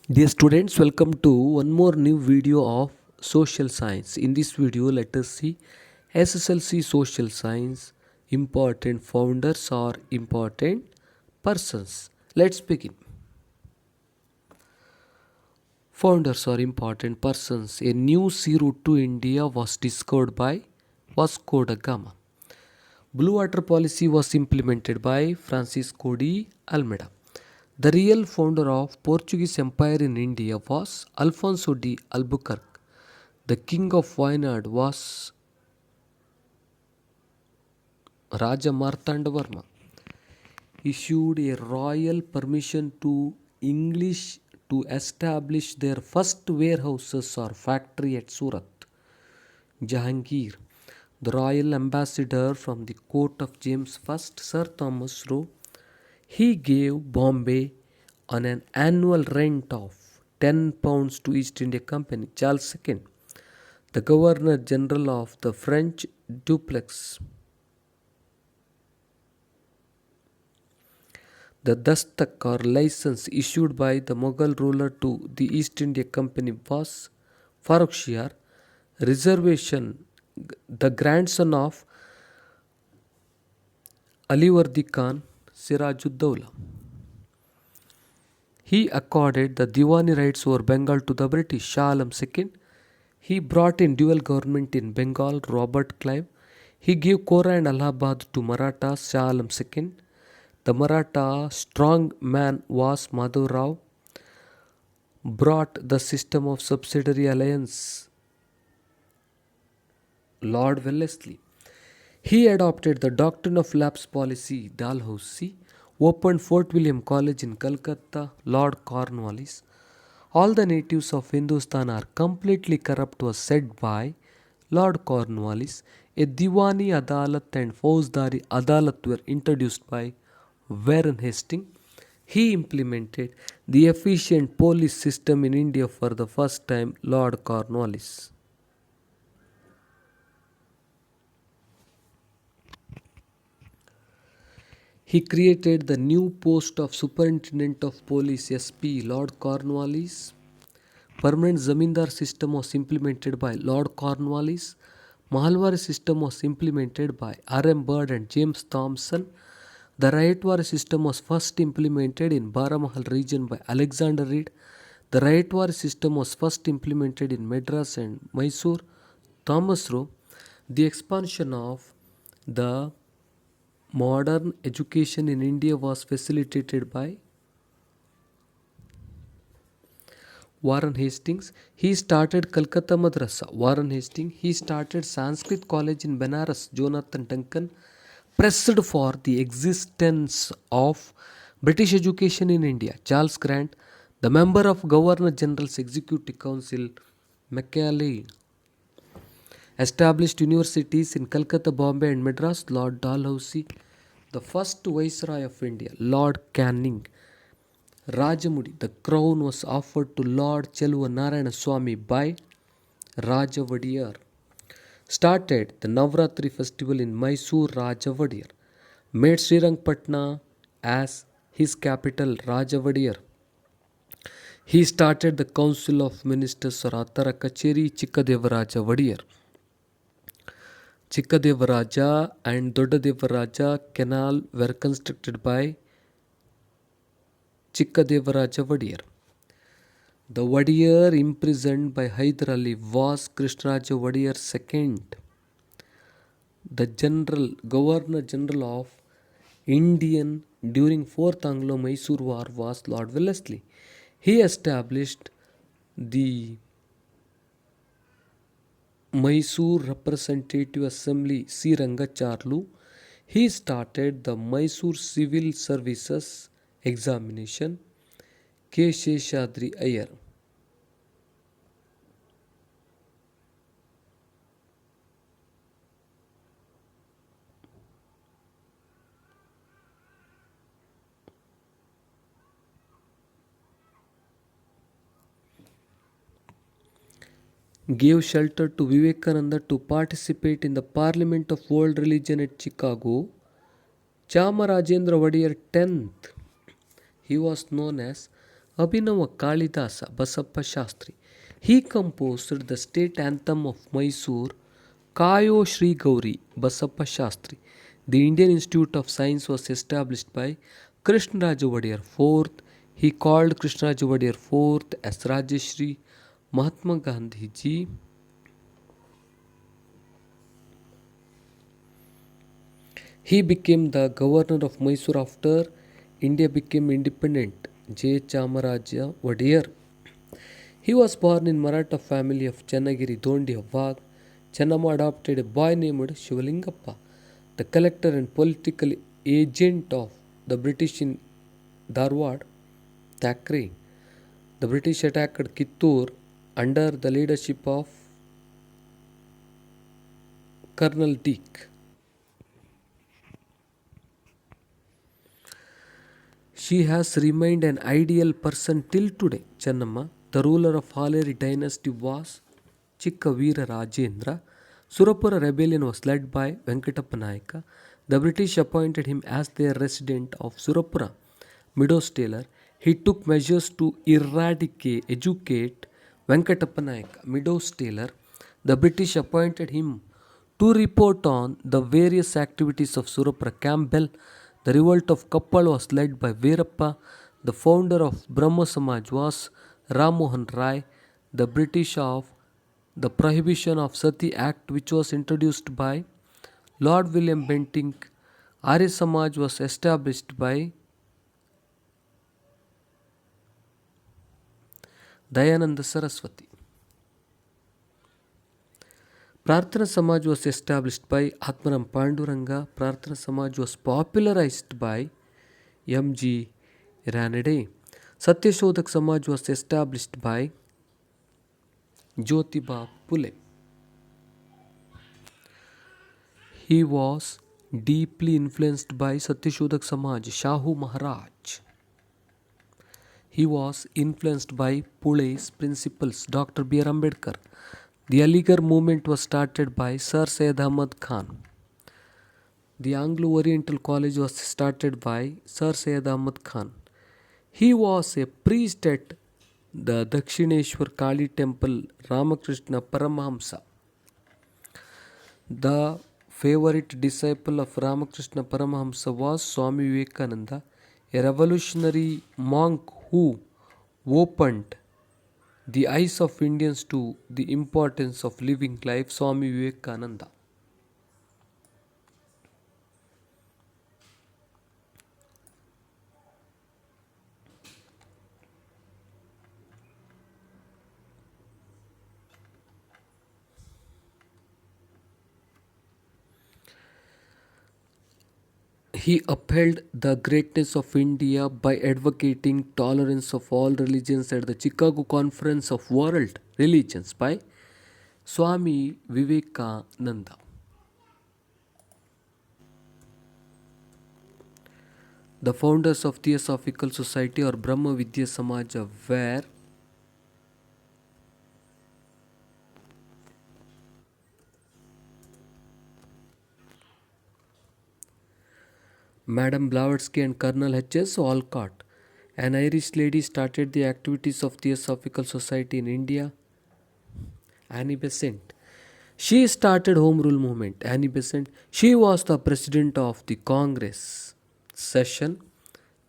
Dear students, welcome to one more new video of social science. In this video, let us see SSLC social science important founders or important persons. Let's begin. Founders or important persons. A new sea route to India was discovered by Vasco da Gama. Blue water policy was implemented by Francisco de Almeida. The real founder of Portuguese Empire in India was Alfonso de Albuquerque. The king of Wayanad was Raja Martanda Varma. Issued a royal permission to English to establish their first warehouses or factory at Surat. Jahangir, the royal ambassador from the court of James I, Sir Thomas Roe, he gave Bombay on an annual rent of £10 to East India Company. Charles II, the Governor General of the French duplex. The dastak or license issued by the Mughal ruler to the East India Company was Farrukhsiyar, reservation, the grandson of Alivardi Khan, Sirajud-Dowla. He accorded the Diwani rights over Bengal to the British, Shah Alam II. He brought in dual government in Bengal, Robert Clive. He gave Kora and Allahabad to Marathas, Shah Alam II. The Maratha strong man was Madhav Rao. Brought the system of subsidiary alliance, Lord Wellesley. He adopted the doctrine of lapse policy, Dalhousie. Opened Fort William College in Calcutta, Lord Cornwallis. All the natives of Hindustan are completely corrupt was said by Lord Cornwallis. A Diwani Adalat and Fauzdari Adalat were introduced by Warren Hastings. He implemented the efficient police system in India for the first time, Lord Cornwallis. He created the new post of Superintendent of Police SP, Lord Cornwallis. Permanent Zamindar system was implemented by Lord Cornwallis. Mahalwari system was implemented by R.M. Bird and James Thomson. The Rayatwari system was first implemented in Baramahal region by Alexander Reed. The Rayatwari system was first implemented in Madras and Mysore, Thomas Roe. The expansion of the modern education in India was facilitated by Warren Hastings. He started Calcutta Madrasa. Warren Hastings. He started Sanskrit College in Benares. Jonathan Duncan pressed for the existence of British education in India. Charles Grant, the member of Governor General's Executive Council, Macaulay, established universities in Calcutta, Bombay and Madras. Lord Dalhousie, the first Viceroy of India, Lord Canning. Rajamudi, the crown was offered to Lord Cheluva Narayana Swami by Raja Vadiyar. Started the Navratri festival in Mysore, Raja Vadiyar. Made Srirangpatna as his capital, Raja Vadiyar. He started the Council of Ministers or Attara Kacheri, Chikkadevaraja Vadiyar. Chikkadevaraja and Doddadevaraja canal were constructed by Chikkadevaraja Vadiyar. The Vadiyar imprisoned by Hyder Ali was Krishnaraja Vadiyar II. The Governor General of Indian during 4th Anglo-Mysore War was Lord Wellesley. He established the Mysore Representative Assembly, C. Rangacharlu. He started the Mysore Civil Services Examination, K. Sheshadri Iyer. Gave shelter to Vivekananda to participate in the Parliament of World Religion at Chicago. Chamarajendra Vadiyar X. He was known as Abhinava Kalidasa Basappa Shastri. He composed the state anthem of Mysore, Kayo Shri Gauri Basappa Shastri. The Indian Institute of Science was established by Krishnaraju Vadiyar IV. He called Krishnaraju Vadiyar IV as Rajashri Mahatma Gandhi ji. He became the governor of Mysore after India became independent. J. Chamaraja Vadiyar. He was born in Maratha family of Channagiri Dondi of Vag. Channamma adopted a boy named Shivalingappa, the collector and political agent of the British in Dharwad, Thackeray. The British attacked Kittur under the leadership of Colonel Dick. She has remained an ideal person till today. Channamma, the ruler of Haleri dynasty, was Chikkaveera Rajendra. Surapura rebellion was led by Venkatappa Nayaka. The British appointed him as their resident of Surapura, Meadows Taylor. He took measures to educate Venkatappa Nayaka, Meadows Taylor. The British appointed him to report on the various activities of Surapura Campbell. The revolt of Kappal was led by Veerappa. The founder of Brahmo Samaj was Ram Mohan Rai. The British of the Prohibition of Sati Act, which was introduced by Lord William Bentinck. Arya Samaj was established by Dayananda Saraswati. Prarthana Samaj was established by Atmaram Panduranga. Prarthana Samaj was popularized by M.G. Ranade. Satyashodhak Samaj was established by Jyotiba Phule. He was deeply influenced by Satyashodhak Samaj, Shahu Maharaj. He was influenced by Phule's principles, Dr. B. R. Ambedkar. The Aligarh movement was started by Sir Syed Ahmad Khan. The Anglo-Oriental College was started by Sir Syed Ahmad Khan. He was a priest at the Dakshineshwar Kali temple, Ramakrishna Paramahamsa. The favorite disciple of Ramakrishna Paramahamsa was Swami Vivekananda, a revolutionary monk who opened the eyes of Indians to the importance of living life. Swami Vivekananda. He upheld the greatness of India by advocating tolerance of all religions at the Chicago Conference of World Religions by Swami Vivekananda. The founders of Theosophical Society or Brahma Vidya Samaja were Madam Blavatsky and Colonel H.S. Olcott. An Irish lady started the activities of Theosophical Society in India. Annie Besant. She started Home Rule movement. Annie Besant. She was the president of the Congress session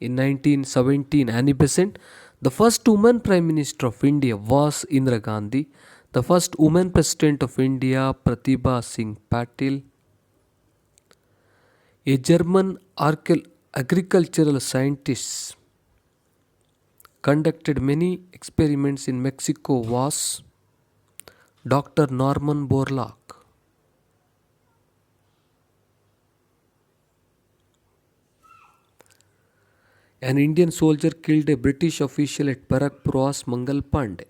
in 1917. Annie Besant. The first woman Prime Minister of India was Indira Gandhi. The first woman President of India, Pratibha Singh Patil. A German agricultural scientist conducted many experiments in Mexico was Dr. Norman Borlaug. An Indian soldier killed a British official at Barakpur was Mangal Pandey.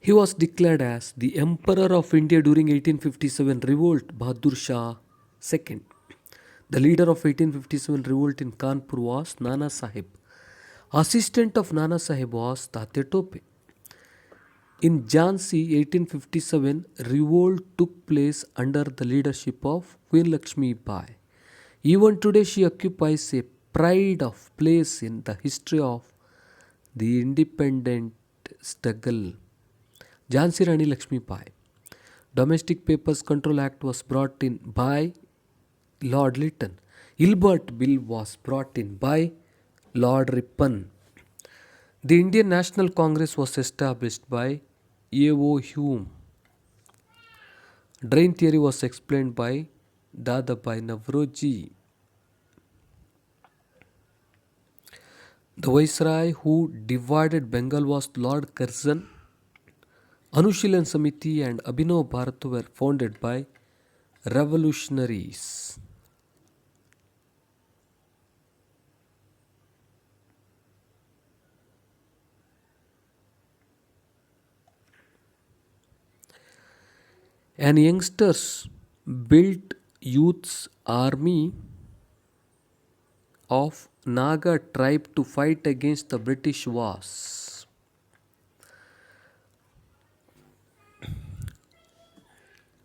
He was declared as the Emperor of India during 1857 revolt, Bahadur Shah II. The leader of 1857 revolt in Kanpur was Nana Sahib. Assistant of Nana Sahib was Tatya Tope. In Jhansi, 1857, revolt took place under the leadership of Queen Lakshmi Bai. Even today, she occupies a pride of place in the history of the independent struggle. Jhansi Rani Lakshmi Bai. Domestic Papers Control Act was brought in by Lord Lytton. Ilbert Bill was brought in by Lord Ripon. The Indian National Congress was established by A.O. Hume. Drain theory was explained by Dadabhai Navroji. The viceroy who divided Bengal was Lord Curzon. Anushilan Samiti and Abhinav Bharat were founded by revolutionaries. And youngsters built youth's army of Naga tribe to fight against the British wars.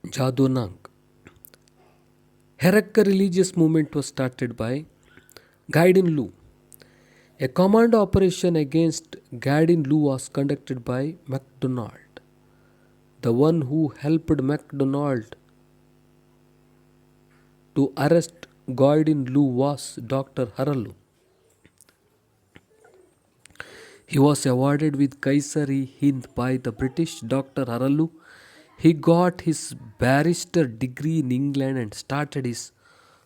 Jadonang. Herakka religious movement was started by Gaidin Lu. A commando operation against Gaidin Lu was conducted by MacDonald. The one who helped MacDonald to arrest Gaidin Lu was Dr. Haralu. He was awarded with Kaisari-Hind by the British. Dr. Haralu. He got his barrister degree in England and started his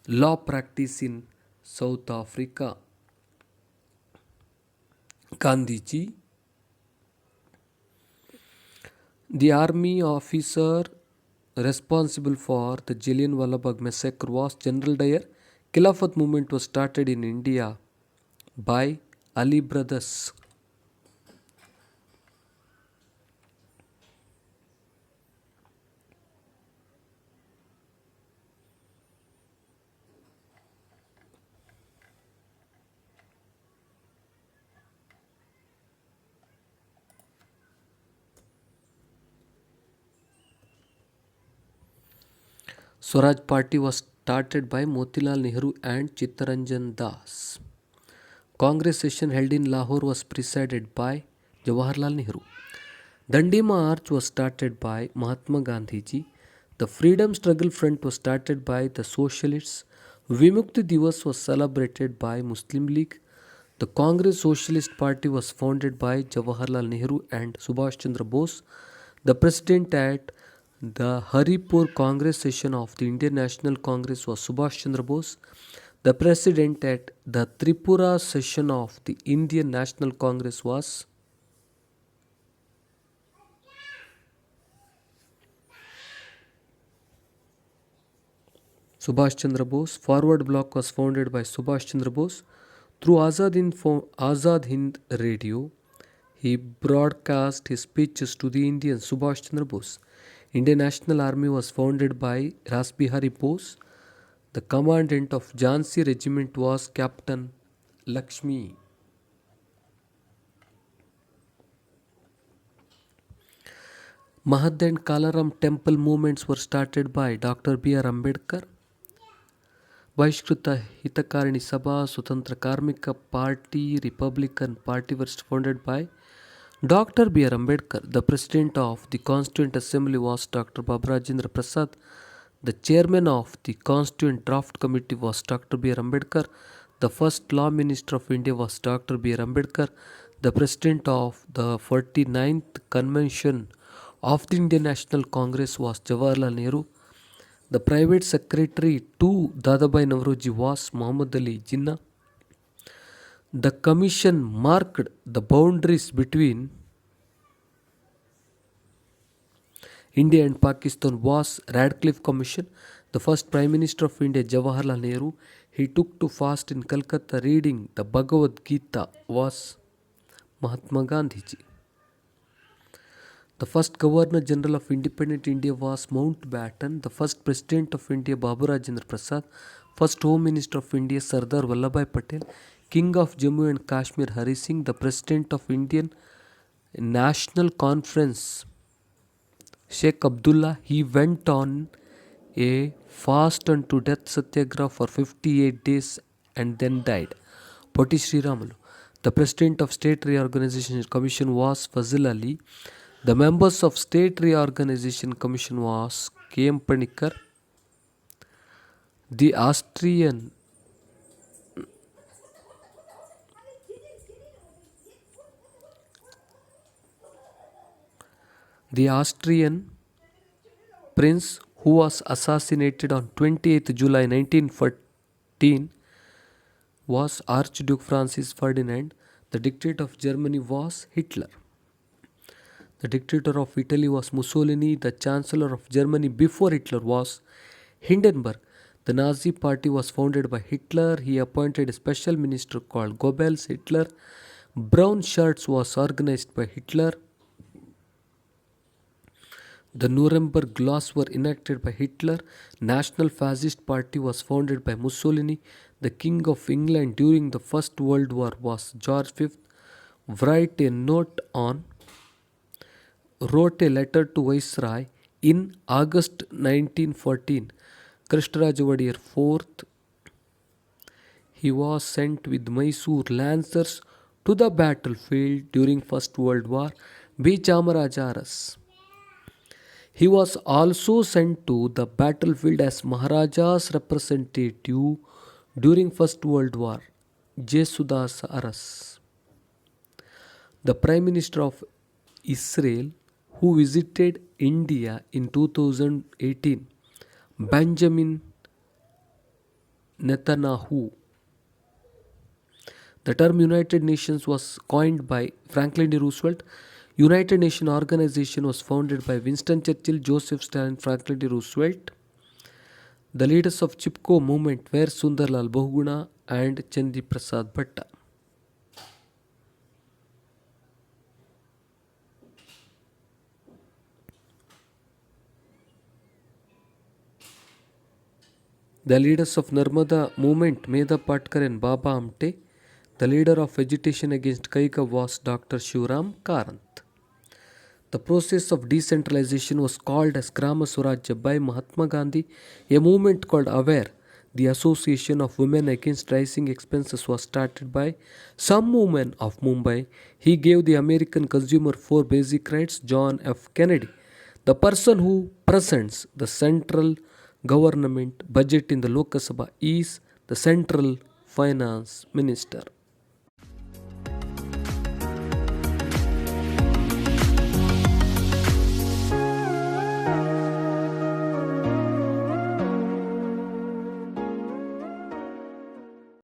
law practice in South Africa. Gandhiji. The army officer responsible for the Jallianwala Bagh massacre was General Dyer. Khilafat movement was started in India by Ali brothers. Swaraj Party was started by Motilal Nehru and Chittaranjan Das. Congress session held in Lahore was presided by Jawaharlal Nehru. Dandi March was started by Mahatma Gandhiji. The Freedom Struggle Front was started by the Socialists. Vimukti Divas was celebrated by Muslim League. The Congress Socialist Party was founded by Jawaharlal Nehru and Subhash Chandra Bose. The president at the Haripur Congress session of the Indian National Congress was Subhash Chandra Bose. The president at the Tripura session of the Indian National Congress was Subhash Chandra Bose. Forward Bloc was founded by Subhash Chandra Bose. Through Azad Hind Radio, he broadcast his speeches to the Indians. Subhash Chandra Bose. Indian National Army was founded by Ras Bihari Bose. The commandant of Jhansi Regiment was Captain Lakshmi. Mahad and Kalaram temple movements were started by Dr. B.R. Ambedkar. Vaishkruta Hitakarani Sabha, Swatantra Karmika Party, Republican Party were founded by Dr. B.R. Ambedkar. The president of the Constituent Assembly was Dr. Baburajendra Prasad. The chairman of the Constituent Draft Committee was Dr. B.R. Ambedkar. The first Law Minister of India was Dr. B.R. Ambedkar. The president of the 49th Convention of the Indian National Congress was Jawaharlal Nehru. The private secretary to Dadabhai Navroji was Muhammad Ali Jinnah. The commission marked the boundaries between India and Pakistan was Radcliffe Commission. The first Prime Minister of India, Jawaharlal Nehru, he took to fast in Calcutta reading the Bhagavad Gita was Mahatma Gandhiji. The first Governor General of Independent India was Mountbatten. The first President of India, Baburajendra Prasad. First Home Minister of India, Sardar Vallabhbhai Patel. King of Jammu and Kashmir, Hari Singh. The President of Indian National Conference, Sheikh Abdullah. He went on a fast unto death satyagraha for 58 days and then died. Poti Sriramulu. The President of State Reorganization Commission was Fazil Ali. The members of State Reorganization Commission was K.M. Panikkar. The Austrian prince who was assassinated on 28th July 1914 was Archduke Francis Ferdinand. The dictator of Germany was Hitler. The dictator of Italy was Mussolini. The chancellor of Germany before Hitler was Hindenburg. The Nazi party was founded by Hitler. He appointed a special minister called Goebbels. Hitler. Brown shirts was organized by Hitler. The Nuremberg laws were enacted by Hitler. National Fascist Party was founded by Mussolini. The King of England during the First World War was George V. Wrote a letter to Viceroy in August 1914. Krishnaraj Wadiyar IV. He was sent with Mysore Lancers to the battlefield during First World War. B. Chamarajaras. He was also sent to the battlefield as Maharaja's representative during First World War. J. Sudas Aras. The Prime Minister of Israel who visited India in 2018, Benjamin Netanyahu. The term United Nations was coined by Franklin D. Roosevelt. United Nations Organization was founded by Winston Churchill, Joseph Stalin, Franklin D. Roosevelt. The leaders of Chipko movement were Sundarlal Bahuguna and Chandi Prasad Bhatta. The leaders of Narmada movement, Medha Patkar and Baba Amte. The leader of agitation against Kaika was Dr. Shivram Karant. The process of decentralization was called as Grama Swarajya by Mahatma Gandhi. A movement called AWARE, the Association of Women Against Rising Expenses, was started by some women of Mumbai. He gave the American consumer 4 basic rights. John F. Kennedy. The person who presents the central government budget in the Lok Sabha is the Central Finance Minister.